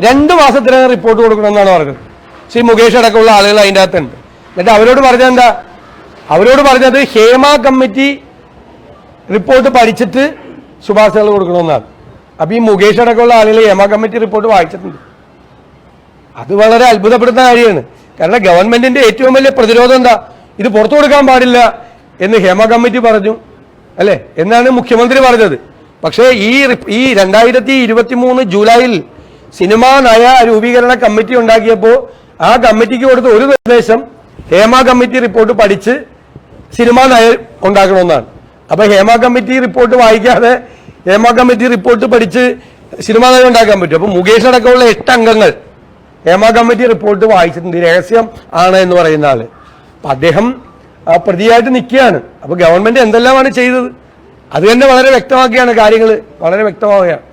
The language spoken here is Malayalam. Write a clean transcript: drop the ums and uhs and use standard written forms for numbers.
2 മാസത്തിനകം റിപ്പോർട്ട് കൊടുക്കണമെന്നാണ് പറഞ്ഞത്. ശ്രീ മുകേഷ് അടക്കമുള്ള ആളുകൾ അതിൻ്റെ അകത്തുണ്ട്. എന്നിട്ട് അവരോട് പറഞ്ഞത് എന്താ? അവരോട് പറഞ്ഞത് ഹേമ കമ്മിറ്റി റിപ്പോർട്ട് പഠിച്ചിട്ട് ശുപാർശകൾ കൊടുക്കണമെന്നാണ്. അപ്പൊ ഈ മുകേഷ് അടക്കമുള്ള ആളുകൾ ഹേമ കമ്മിറ്റി റിപ്പോർട്ട് വായിച്ചിട്ടുണ്ട്. അത് വളരെ അത്ഭുതപ്പെടുന്ന കാര്യമാണ്. കാരണം ഗവൺമെന്റിന്റെ ഏറ്റവും വലിയ പ്രതിരോധം എന്താ? ഇത് പുറത്തു കൊടുക്കാൻ പാടില്ല എന്ന് ഹേമ കമ്മിറ്റി പറഞ്ഞു, അല്ലെ? എന്നാണ് മുഖ്യമന്ത്രി പറഞ്ഞത്. പക്ഷേ ഈ 2023 ജൂലൈയിൽ സിനിമാ നയ രൂപീകരണ കമ്മിറ്റി ഉണ്ടാക്കിയപ്പോൾ ആ കമ്മിറ്റിക്ക് കൊടുത്ത ഒരു നിർദ്ദേശം ഹേമ കമ്മിറ്റി റിപ്പോർട്ട് പഠിച്ച് സിനിമാ നയം ഉണ്ടാക്കണമെന്നാണ്. അപ്പൊ ഹേമ കമ്മിറ്റി റിപ്പോർട്ട് വായിക്കാതെ ഹേമ കമ്മിറ്റി റിപ്പോർട്ട് പഠിച്ച് സിനിമാ നയം ഉണ്ടാക്കാൻ പറ്റും? അപ്പൊ മുകേഷ് അടക്കമുള്ള 8 അംഗങ്ങൾ ഹേമ കമ്മിറ്റി റിപ്പോർട്ട് വായിച്ചിട്ടുണ്ട്, രഹസ്യം ആണ് എന്ന് പറയുന്ന ആള്. അപ്പൊ അദ്ദേഹം പ്രതിയായിട്ട് നിൽക്കുകയാണ്. അപ്പൊ ഗവൺമെന്റ് എന്തെല്ലാമാണ് ചെയ്തത് അത് തന്നെ വളരെ വ്യക്തമാക്കിയാണ് കാര്യങ്ങൾ വളരെ വ്യക്തമാവുകയാണ്.